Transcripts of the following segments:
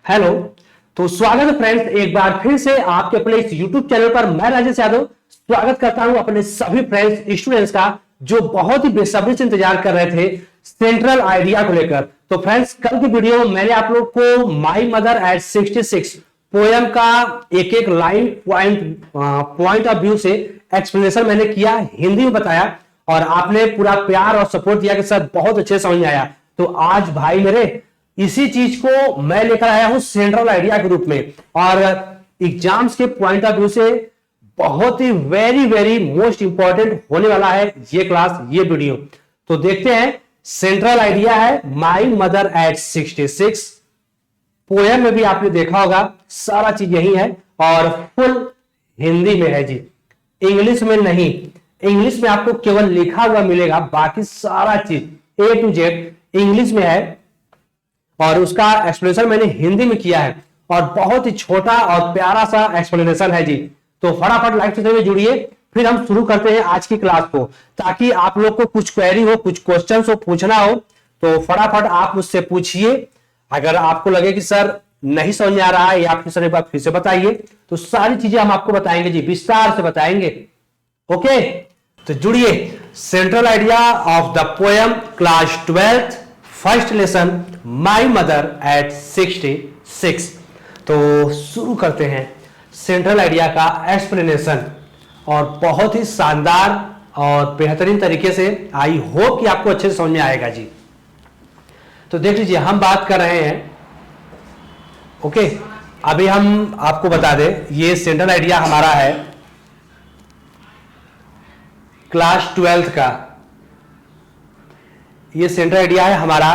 Hello. तो स्वागत है फ्रेंड्स एक बार फिर से आपके अपने इस YouTube चैनल पर। मैं राजेश यादव स्वागत करता हूं अपने सभी फ्रेंड्स स्टूडेंट्स का जो बहुत ही बेसब्री से इंतजार कर रहे थे सेंट्रल आइडिया को लेकर। तो फ्रेंड्स कल की वीडियो में मैंने आप लोग को माई मदर एट 66 पोयम का एक एक लाइन पॉइंट ऑफ व्यू से एक्सप्लेनेशन मैंने किया, हिंदी में बताया और आपने पूरा प्यार और सपोर्ट दिया कि सर बहुत अच्छे समझ में आया। तो आज भाई मेरे इसी चीज को मैं लेकर आया हूं सेंट्रल आइडिया के रूप में और एग्जाम्स के पॉइंट ऑफ व्यू से बहुत ही वेरी वेरी मोस्ट इंपॉर्टेंट होने वाला है ये क्लास, ये वीडियो। तो देखते हैं। सेंट्रल आइडिया है माई मदर एट 66। पोएम में भी आपने देखा होगा सारा चीज यही है और फुल हिंदी में है जी, इंग्लिश में नहीं। इंग्लिश में आपको केवल लिखा हुआ मिलेगा, बाकी सारा चीज A to Z इंग्लिश में है और उसका एक्सप्लेनेशन मैंने हिंदी में किया है और बहुत ही छोटा और प्यारा सा एक्सप्लेनेशन है जी। तो फटाफट लाइव से जुड़िए, फिर हम शुरू करते हैं आज की क्लास को, ताकि आप लोग को कुछ क्वेरी हो, कुछ क्वेश्चन हो, पूछना हो तो फटाफट आप मुझसे पूछिए। अगर आपको लगे कि सर नहीं समझ में आ रहा है या आप सर एक बार फिर से बताइए, तो सारी चीजें हम आपको बताएंगे जी, विस्तार से बताएंगे। ओके, तो जुड़िए। Central idea of the poem class 12th first lesson my mother eight 66। तो शुरू करते हैं सेंट्रल आइडिया का एक्सप्लेनेशन और बहुत ही शानदार और बेहतरीन तरीके से। आई होप कि आपको अच्छे से समझ में आएगा जी। तो देख लीजिए, हम बात कर रहे हैं। ओके, अभी हम आपको बता दें ये सेंट्रल आइडिया हमारा है क्लास 12th का। ये सेंट्रल आइडिया है हमारा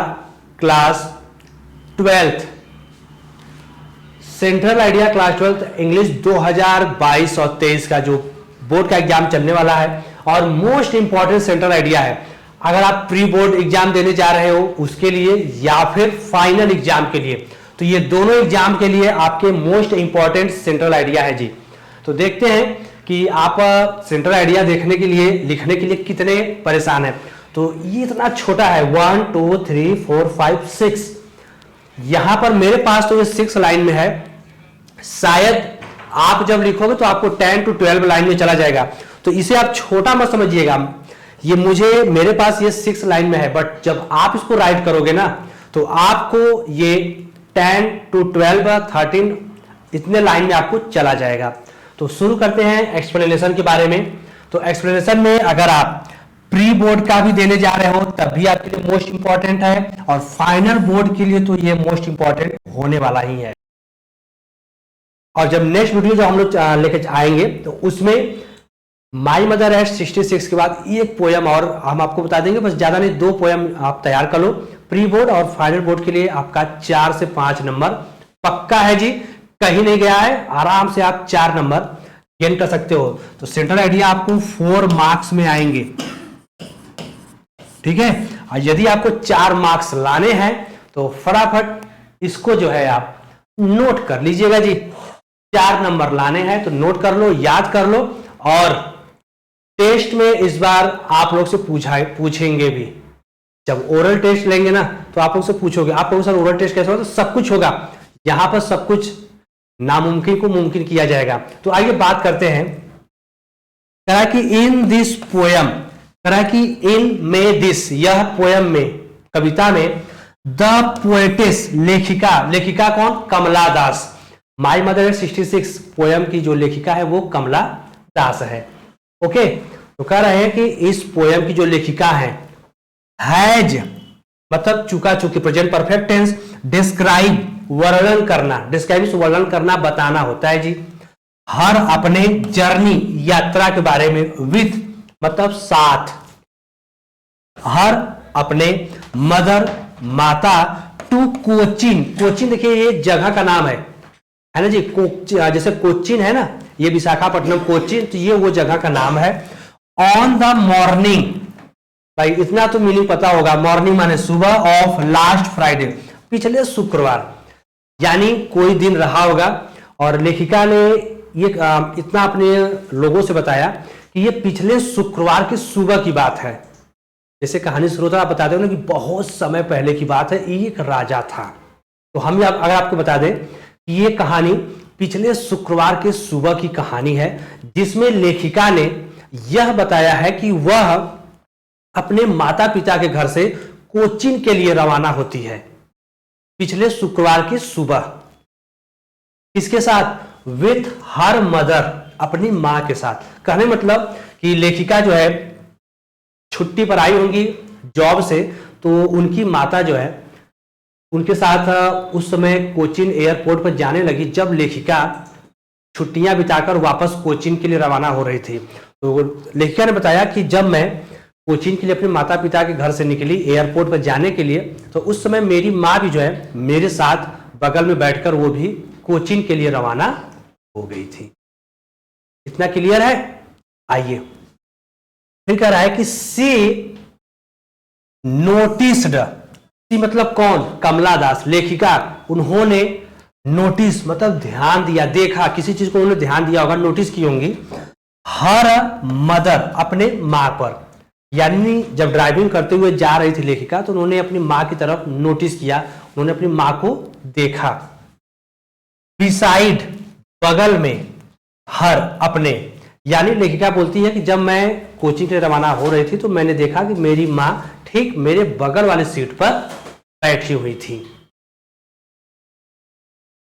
class 12th। Central idea class 12th English 2022 और 23 का जो बोर्ड का एग्जाम चलने वाला है और मोस्ट इंपॉर्टेंट सेंट्रल आइडिया है। अगर आप प्री बोर्ड एग्जाम देने जा रहे हो उसके लिए या फिर फाइनल एग्जाम के लिए, तो ये दोनों एग्जाम के लिए आपके मोस्ट इंपॉर्टेंट सेंट्रल आइडिया है जी। तो देखते हैं कि आप सेंट्रल आइडिया देखने के लिए, लिखने के लिए कितने परेशान हैं। तो ये इतना छोटा है, 1 2 3 4 5 6। यहां पर मेरे पास तो ये 6 लाइन में है। शायद आप जब लिखोगे तो आपको 10 to 12 लाइन में चला जाएगा। तो इसे आप छोटा मत समझिएगा। ये मेरे पास ये 6 लाइन में है, बट जब आप इसको राइट करोगे ना तो आपको ये 10 to 12 13 इतने लाइन में आपको चला जाएगा। तो शुरू करते हैं एक्सप्लेनेशन के बारे में। तो एक्सप्लेनेशन में अगर आप प्री बोर्ड का भी देने जा रहे हो तब भी आपके लिए मोस्ट इंपॉर्टेंट है और फाइनल बोर्ड के लिए तो ये मोस्ट इंपॉर्टेंट होने वाला ही है। और जब नेक्स्ट वीडियो जो हम लोग लेकर आएंगे तो उसमें माई मदर एट 66 के बाद एक पोयम और हम आपको बता देंगे, बस ज्यादा नहीं, 2 पोयम आप तैयार कर लो। प्री बोर्ड और फाइनल बोर्ड के लिए आपका 4 से 5 नंबर पक्का है जी, कहीं नहीं गया है। आराम से आप 4 नंबर गेन कर सकते हो। तो सेंट्रल आइडिया आपको 4 मार्क्स में आएंगे, ठीक है। और यदि आपको 4 मार्क्स लाने हैं तो फटाफट इसको जो है आप नोट कर लीजिएगा जी। 4 नंबर लाने हैं तो नोट कर लो, याद कर लो। और टेस्ट में इस बार आप लोग से पूछेंगे भी। जब ओरल टेस्ट लेंगे ना तो आप लोग से पूछोगे, आप लोग सर ओरल टेस्ट कैसे होगा? तो सब कुछ होगा यहां पर, सब कुछ नामुमकिन को मुमकिन किया जाएगा। तो आइए बात करते हैं। कहा कि इन दिस पोयम, कहा कि इन में दिस, यह पोयम में, कविता में, द पोएटिस, लेखिका कौन? कमला दास। माई मदर एट 66 पोयम की जो लेखिका है वो कमला दास है। ओके, तो कह रहे हैं कि इस पोयम की जो लेखिका है हैज मतलब चुका चुकी, प्रेजेंट परफेक्ट टेंस, डिस्क्राइब वर्णन करना, डिस्क्राइब वर्णन करना, बताना होता है जी। हर अपने जर्नी यात्रा के बारे में, विथ मतलब साथ, हर अपने मदर माता, टू कोचिन, कोचिन देखिए ये जगह का नाम है ना जी। जैसे कोचिन है ना, ये विशाखापट्टनम कोचिन, तो ये वो जगह का नाम है। ऑन द मॉर्निंग, भाई इतना तो मीनिंग पता होगा, मॉर्निंग माने सुबह, ऑफ लास्ट फ्राइडे, पिछले शुक्रवार, यानी कोई दिन रहा होगा। और लेखिका ने ये इतना अपने लोगों से बताया कि ये पिछले शुक्रवार की सुबह की बात है। जैसे कहानी शुरू होता है, आप बताते हो ना कि बहुत समय पहले की बात है, एक राजा था, तो हम अगर आपको बता दें कि ये कहानी पिछले शुक्रवार के सुबह की कहानी है, जिसमें लेखिका ने यह बताया है कि वह अपने माता पिता के घर से कोचीन के लिए रवाना होती है पिछले शुक्रवार की सुबह। इसके साथ विथ हर मदर, अपनी मां के साथ। कहने मतलब कि लेखिका जो है छुट्टी पर आई होंगी जॉब से, तो उनकी माता जो है उनके साथ उस समय कोचीन एयरपोर्ट पर जाने लगी, जब लेखिका छुट्टियां बिताकर वापस कोचीन के लिए रवाना हो रही थी। तो लेखिका ने बताया कि जब मैं कोचीन के लिए अपने माता पिता के घर से निकली एयरपोर्ट पर जाने के लिए, तो उस समय मेरी माँ भी जो है मेरे साथ बगल में बैठकर वो भी कोचीन के लिए रवाना हो गई थी। इतना क्लियर है? आइए फिर कह रहा है कि सी नोटिस्ड, सी मतलब कौन? कमला दास, लेखिका। उन्होंने नोटिस मतलब ध्यान दिया, देखा, किसी चीज को उन्होंने ध्यान दिया होगा, नोटिस की होंगी। हर मदर, अपने मां पर, यानी जब ड्राइविंग करते हुए जा रही थी लेखिका, तो उन्होंने अपनी मां की तरफ नोटिस किया, उन्होंने अपनी मां को देखा। बिसाइड, बगल में, हर, अपने, यानी लेखिका बोलती है कि जब मैं कोचिंग के लिए रवाना हो रही थी तो मैंने देखा कि मेरी मां ठीक मेरे बगल वाले सीट पर बैठी हुई थी।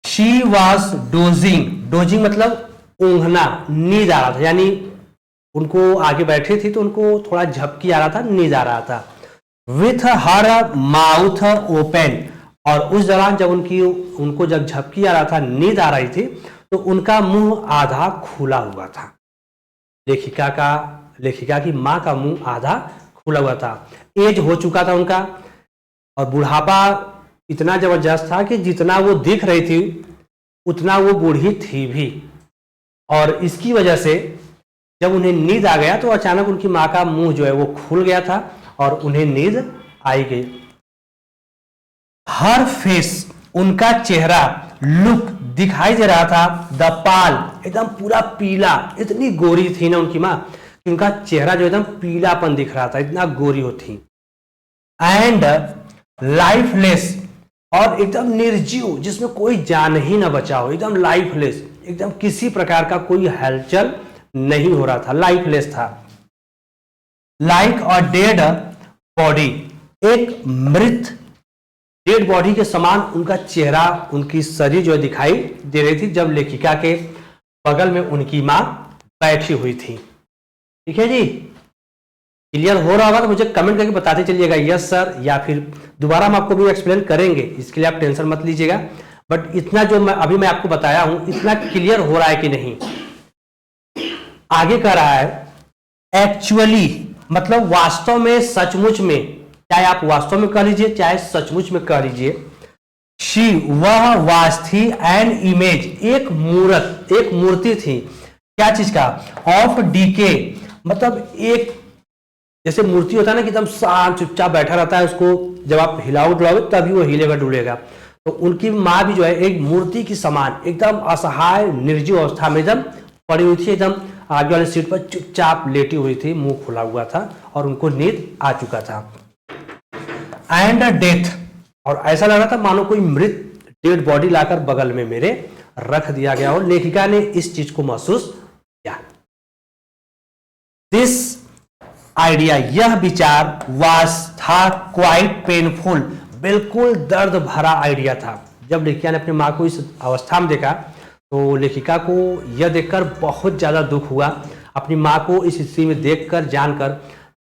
शी वॉज डोजिंग, डोजिंग मतलब ऊँघना, नींद आ रहा था, यानी उनको आगे बैठे थी तो उनको थोड़ा झपकी आ रहा था, नींद आ रहा था। विथ हर माउथ ओपन, और उस दौरान जब उनको जब झपकी आ रहा था, नींद आ रही थी, तो उनका मुंह आधा खुला हुआ था। लेखिका की मां का मुंह आधा खुला हुआ था। एज हो चुका था उनका, और बुढ़ापा इतना जबरदस्त था कि जितना वो दिख रही थी उतना वो बूढ़ी थी भी। और इसकी वजह से जब उन्हें नींद आ गया तो अचानक उनकी मां का मुंह जो है वो खुल गया था और उन्हें नींद आई गई। हर फेस, उनका चेहरा, लुक, दिखाई दे रहा था, द पाल, एकदम पूरा पीला, इतनी गोरी थी ना उनकी मां कि उनका चेहरा जो एकदम पीलापन दिख रहा था, इतना गोरी हो थी। एंड लाइफलेस, और एकदम निर्जीव, जिसमें कोई जान ही ना बचा हो, एकदम लाइफलेस, एकदम किसी प्रकार का कोई हलचल नहीं हो रहा था, लाइफलेस था। लाइक अ डेड बॉडी, एक मृत डेड बॉडी के समान उनका चेहरा, उनकी शरीर जो दिखाई दे रही थी जब लेखिका के बगल में उनकी मां बैठी हुई थी। ठीक है जी, क्लियर हो रहा होगा तो मुझे कमेंट करके बताते चलिएगा यस सर, या फिर दोबारा हम आपको भी एक्सप्लेन करेंगे, इसके लिए आप टेंशन मत लीजिएगा। बट इतना जो मैं आपको बताया हूं, इतना क्लियर हो रहा है कि नहीं? आगे कह रहा है एक्चुअली, मतलब वास्तव में, सचमुच में, चाहे आप वास्तव में कह लीजिए चाहे सचमुच में कह लीजिए। शी, वह वास थी, एन इमेज, एक मूर्त, एक मूर्ति थी। क्या चीज का? ऑफ डीके, मतलब एक जैसे मूर्ति होता है ना कि एकदम शांत चुपचाप बैठा रहता है, उसको जब आप हिलाओ डुलाओगे तभी वो हिलेगा डुलेगा। तो उनकी माँ भी जो है एक मूर्ति की समान एकदम असहाय निर्जीव अवस्था में एकदम पड़ी हुई थी, एकदम आगे वाली सीट पर चुपचाप लेटी हुई थी, मुंह खुला हुआ था और उनको नींद आ चुका था। एंड डेथ, और ऐसा लग रहा था मानो कोई मृत डेड बॉडी लाकर बगल में मेरे रख दिया गया हो। लेखिका ने इस चीज को महसूस किया। दिस आइडिया, यह विचार वाज था क्वाइट पेनफुल, बिल्कुल दर्द भरा आइडिया था। जब लेखिका ने अपनी मां को इस अवस्था में देखा तो लेखिका को यह देखकर बहुत ज्यादा दुख हुआ। अपनी मां को इस स्थिति में देखकर, जानकर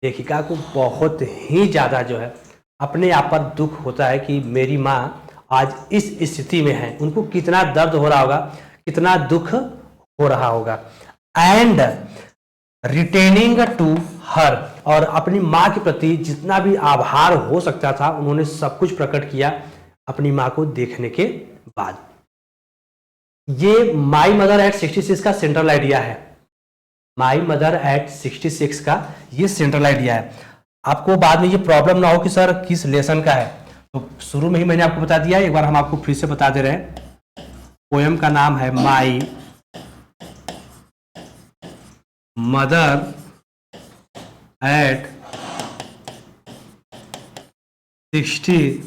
लेखिका को बहुत ही ज्यादा जो है अपने आप पर दुख होता है कि मेरी मां आज इस स्थिति में है। उनको कितना दर्द हो रहा होगा, कितना दुख हो रहा होगा। एंड रिटेनिंग टू हर, और अपनी मां के प्रति जितना भी आभार हो सकता था उन्होंने सब कुछ प्रकट किया अपनी मां को देखने के बाद। ये माई मदर एट 66 का सेंट्रल आइडिया है। माई मदर एट 66 का ये सेंट्रल आइडिया है। आपको बाद में ये प्रॉब्लम ना हो कि सर किस लेसन का है, तो शुरू में ही मैंने आपको बता दिया, एक बार हम आपको फिर से बता दे रहे हैं। पोएम का नाम है माई मदर एट 66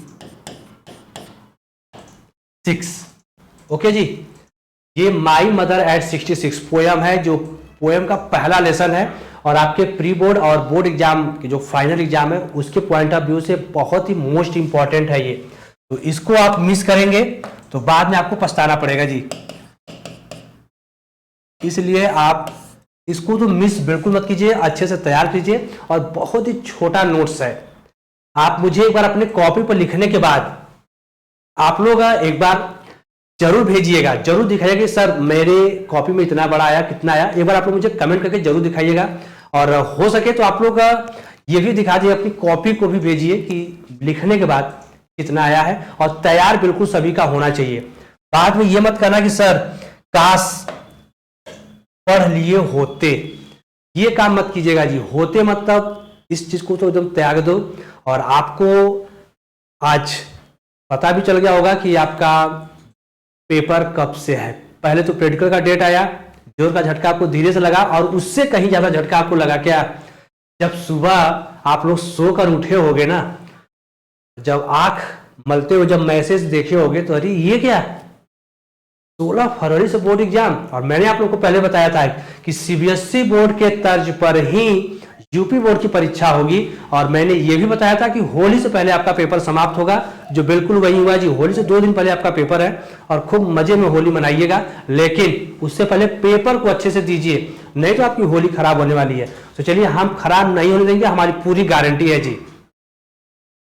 ओके जी, ये माई मदर एट 66 पोयम है, जो पोयम का पहला लेसन है और आपके प्री बोर्ड और बोर्ड एग्जाम के जो फाइनल एग्जाम है उसके पॉइंट ऑफ व्यू से बहुत ही मोस्ट इंपॉर्टेंट है ये। तो इसको आप मिस करेंगे तो बाद में आपको पछताना पड़ेगा जी, इसलिए आप इसको तो मिस बिल्कुल मत कीजिए, अच्छे से तैयार कीजिए। और बहुत ही छोटा नोट्स है, आप मुझे एक बार अपने कॉपी पर लिखने के बाद आप लोग एक बार जरूर भेजिएगा, जरूर दिखाइएगा कि सर मेरे कॉपी में इतना बड़ा आया, कितना आया। एक बार आप लोग मुझे कमेंट करके जरूर दिखाइएगा। और हो सके तो आप लोग ये भी दिखा दिए, अपनी कॉपी को भी भेजिए कि लिखने के बाद कितना आया है। और तैयार बिल्कुल सभी का होना चाहिए। बाद में ये मत करना कि सर काश पढ़ लिए होते, ये काम मत कीजिएगा जी। होते मतलब इस चीज को तो एकदम त्याग दो। और आपको आज पता भी चल गया होगा कि आपका पेपर कब से है। पहले तो प्रैक्टिकल का डेट आया, जोर का झटका आपको धीरे से लगा, और उससे कहीं ज्यादा झटका आपको लगा क्या, जब सुबह आप लोग सोकर उठे होगे ना, जब आंख मलते हुए जब मैसेज देखे होगे तो अरे ये क्या, 16 फरवरी से बोर्ड एग्जाम। और मैंने आप लोग को पहले बताया था कि सीबीएसई बोर्ड के तर्ज पर ही यूपी बोर्ड की परीक्षा होगी। और मैंने ये भी बताया था कि होली से पहले आपका पेपर समाप्त होगा, जो बिल्कुल वही हुआ जी। होली से 2 दिन पहले आपका पेपर है और खूब मजे में होली मनाइएगा, लेकिन उससे पहले पेपर को अच्छे से दीजिए, नहीं तो आपकी होली खराब होने वाली है। तो चलिए, हम खराब नहीं होने देंगे, हमारी पूरी गारंटी है जी।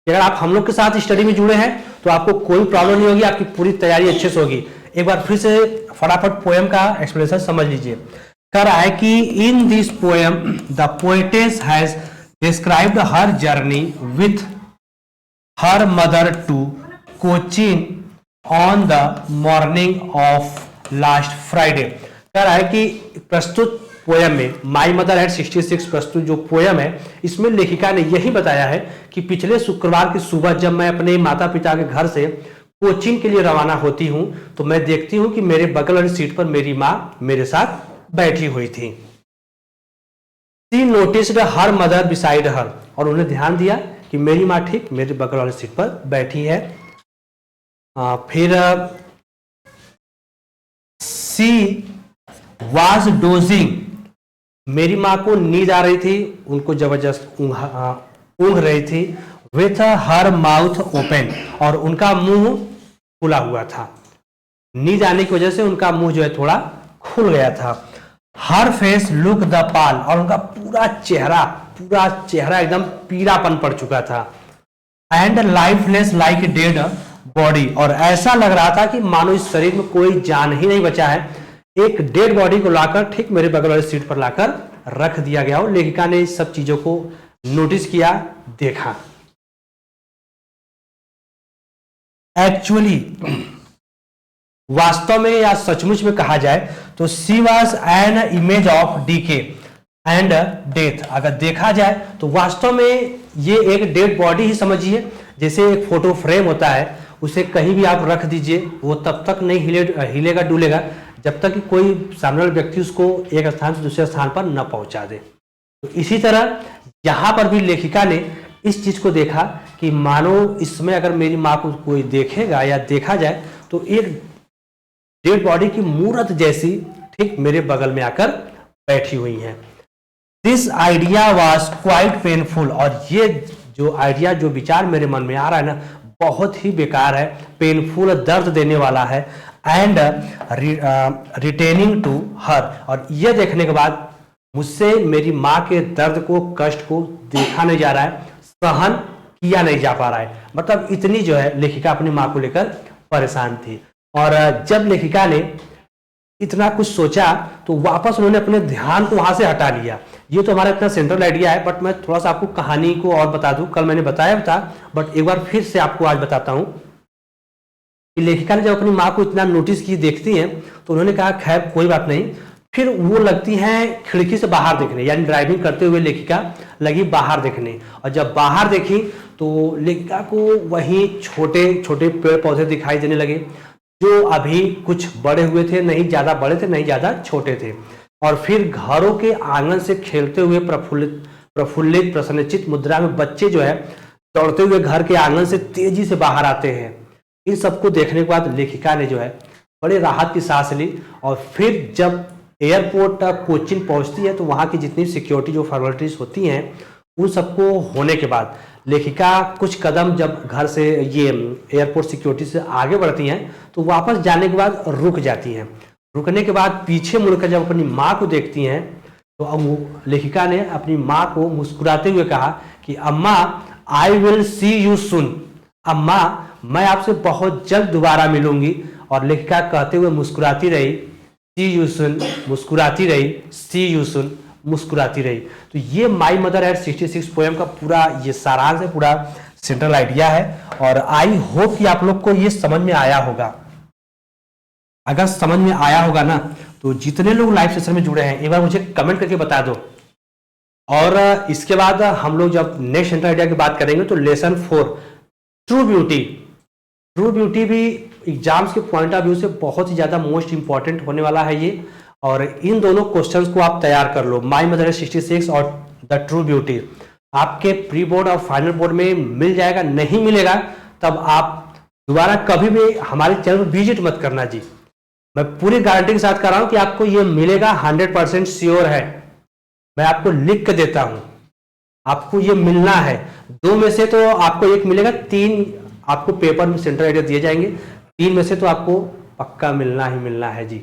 अगर आप हम लोग के साथ स्टडी में जुड़े हैं तो आपको कोई प्रॉब्लम नहीं होगी, आपकी पूरी तैयारी अच्छे से होगी। एक बार फिर से फटाफट पोएम का एक्सप्लेनेशन समझ लीजिए। कह रहा है कि in this poem the poetess has described her journey with her mother to Cochin on the morning of last Friday. कह रहा है कि प्रस्तुत पोएम में माई मदर एट 66 प्रस्तुत जो पोएम है, इसमें लेखिका ने यही बताया है कि पिछले शुक्रवार की सुबह जब मैं अपने माता पिता के घर से कोचिंग के लिए रवाना होती हूं तो मैं देखती हूं कि मेरे बगल वाली सीट पर मेरी मां मेरे साथ बैठी हुई थी। She noticed her mother beside her, और उन्हें ध्यान दिया कि मेरी मां ठीक मेरे बगल वाली सीट पर बैठी है। फिर शी वाज डोजिंग, मेरी मां को नींद आ रही थी, उनको जबरदस्त ऊँघ रही थी। विथ हर माउथ ओपन, और उनका मुंह खुला हुआ था। नींद आने की वजह से उनका मुंह जो है थोड़ा खुल गया था। हर फेस लुक द पाल, और उनका पूरा चेहरा एकदम पीलापन पड़ चुका था। And lifeless like dead body, और ऐसा लग रहा था कि मानो इस शरीर में कोई जान ही नहीं बचा है। एक डेड बॉडी को लाकर ठीक मेरे बगल वाली सीट पर लाकर रख दिया गया हो। लेखिका ने इस सब चीजों को नोटिस किया, देखा। एक्चुअली वास्तव में या सचमुच में कहा जाए तो she was an image of decay and death. अगर देखा जाए तो वास्तव में ये एक डेड बॉडी ही समझिए, जैसे एक फोटो फ्रेम होता है, उसे कहीं भी आप रख दीजिए, वो तब तक नहीं हिलेगा डुलेगा जब तक कि कोई सामने वाला व्यक्ति उसको एक स्थान से दूसरे स्थान पर न पहुंचा दे। तो इसी तरह यहां पर भी लेखिका ने इस चीज को देखा कि मानो इसमें अगर मेरी मां को कोई देखेगा या देखा जाए तो एक डेड बॉडी की मूर्त जैसी ठीक मेरे बगल में आकर बैठी हुई है। This idea was quite painful, और ये जो आइडिया जो विचार मेरे मन में आ रहा है ना, बहुत ही बेकार है, पेनफुल दर्द देने वाला है। एंड रिटेनिंग टू हर, और यह देखने के बाद मुझसे मेरी माँ के दर्द को, कष्ट को देखा नहीं जा रहा है, सहन किया नहीं जा पा रहा है। मतलब इतनी जो है लेखिका अपनी माँ को लेकर परेशान थी। और जब लेखिका ने इतना कुछ सोचा तो वापस उन्होंने अपने ध्यान को वहां से हटा लिया। ये तो हमारा इतना सेंट्रल आइडिया है, बट मैं थोड़ा सा आपको कहानी को और बता दूं। कल मैंने बताया था, बट एक बार फिर से आपको आज बताता हूं कि लेखिका ने जब अपनी माँ को इतना नोटिस की, देखती हैं, तो उन्होंने कहा खैर कोई बात नहीं। फिर वो लगती हैं खिड़की से बाहर देखने, यानी ड्राइविंग करते हुए लेखिका लगी बाहर देखने। और जब बाहर देखी तो लेखिका को वहीं छोटे छोटे पेड़ पौधे दिखाई देने लगे, जो अभी कुछ बड़े हुए थे, नहीं ज्यादा बड़े थे नहीं ज्यादा छोटे थे। और फिर घरों के आंगन से खेलते हुए प्रफुल्लित प्रसन्नचित मुद्रा में बच्चे जो है दौड़ते हुए घर के आंगन से तेजी से बाहर आते हैं। इन सबको देखने के बाद लेखिका ने जो है बड़े राहत की सांस ली, और फिर जब एयरपोर्ट कोचीन पहुंचती है तो वहां की जितनी सिक्योरिटी जो फॉर्मेलिटीज होती हैं उन सबको होने के बाद लेखिका कुछ कदम जब घर से ये एयरपोर्ट सिक्योरिटी से आगे बढ़ती हैं तो वापस जाने के बाद रुक जाती हैं। रुकने के बाद पीछे मुड़कर जब अपनी माँ को देखती हैं तो अब लेखिका ने अपनी माँ को मुस्कुराते हुए कहा कि अम्मा, आई विल सी यू सुन। अम्मा, मैं आपसे बहुत जल्द दोबारा मिलूंगी। और लेखिका कहते हुए मुस्कुराती रही, सी यू सुन, मुस्कुराती रही, सी यू सुन, मुस्कुराती रही। तो ये माई मदर एट 66 पोएम का पूरा ये सारांश है, पूरा सेंट्रल आइडिया है। और आई होप कि आप लोग को ये समझ में आया होगा। अगर समझ में आया होगा ना तो जितने लोग लाइव सेशन में जुड़े हैं एक बार मुझे कमेंट करके बता दो। और इसके बाद हम लोग जब नेक्स्ट सेंट्रल आइडिया की बात करेंगे तो lesson 4 true beauty. True beauty भी एग्जाम्स के पॉइंट ऑफ व्यू से बहुत ही ज्यादा मोस्ट इंपॉर्टेंट होने वाला है ये। और इन दोनों क्वेश्चंस को आप तैयार कर लो, माई मदर 66 और द ट्रू ब्यूटी। आपके प्री बोर्ड और फाइनल बोर्ड में मिल जाएगा, नहीं मिलेगा तब आप दोबारा कभी भी हमारे चैनल पर विजिट मत करना जी। मैं पूरी गारंटी के साथ कर रहा हूं कि आपको ये मिलेगा, 100% श्योर है। मैं आपको लिख के देता हूं, आपको ये मिलना है। 2 में से तो आपको 1 मिलेगा, 3 आपको पेपर में सेंट्रल आइडिया दिए जाएंगे, 3 में से तो आपको पक्का मिलना ही मिलना है जी।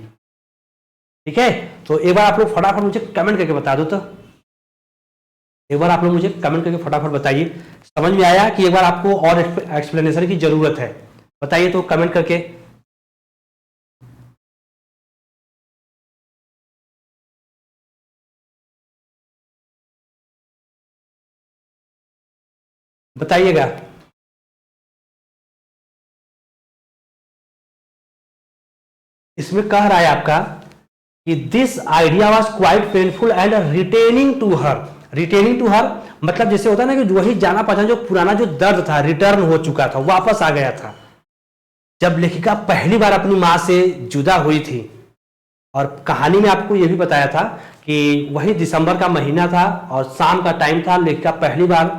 ठीक है, तो एक बार आप लोग फटाफट मुझे कमेंट करके बता दो। तो एक बार आप लोग मुझे कमेंट करके फटाफट बताइए, समझ में आया कि एक बार आपको और एक्सप्लेनेशन की जरूरत है? बताइए तो कमेंट करके। बताइएगा। इसमें कह रहा है आपका कि this idea was quite painful and retaining to her. Retaining to her मतलब जैसे होता है ना कि वही जाना पहचाना जो पुराना जो दर्द था रिटर्न हो चुका था, वापस आ गया था। जब लेखिका पहली बार अपनी मां से जुदा हुई थी, और कहानी में आपको यह भी बताया था कि वही दिसंबर का महीना था और शाम का टाइम था, लेखिका पहली बार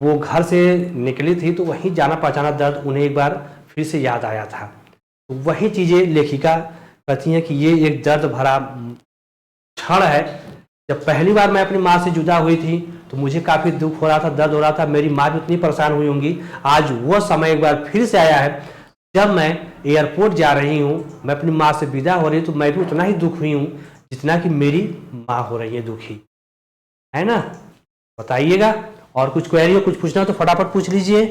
वो घर से निकली थी तो वही जाना पहचाना दर्द उन्हें एक बार फिर से याद आया था। तो वही चीजें लेखिका कहती हैं कि ये एक दर्द भरा क्षण है। जब पहली बार मैं अपनी माँ से जुदा हुई थी तो मुझे काफी दुख हो रहा था, दर्द हो रहा था, मेरी माँ भी उतनी परेशान हुई होंगी। आज वो समय एक बार फिर से आया है, जब मैं एयरपोर्ट जा रही हूँ, मैं अपनी माँ से विदा हो रही हूँ, तो मैं भी उतना ही दुख हुई हूँ जितना कि मेरी माँ हो रही है दुखी, है ना? बताइएगा। और कुछ क्वेरी हो, कुछ पूछना हो तो फटाफट पूछ लीजिए।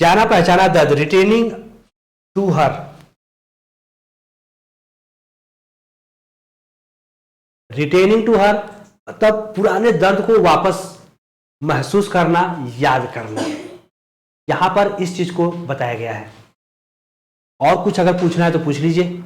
जाना पहचाना दर्द, retaining to her. Retaining to her मतलब पुराने दर्द को वापस महसूस करना, याद करना। यहां पर इस चीज को बताया गया है। और कुछ अगर पूछना है तो पूछ लीजिए।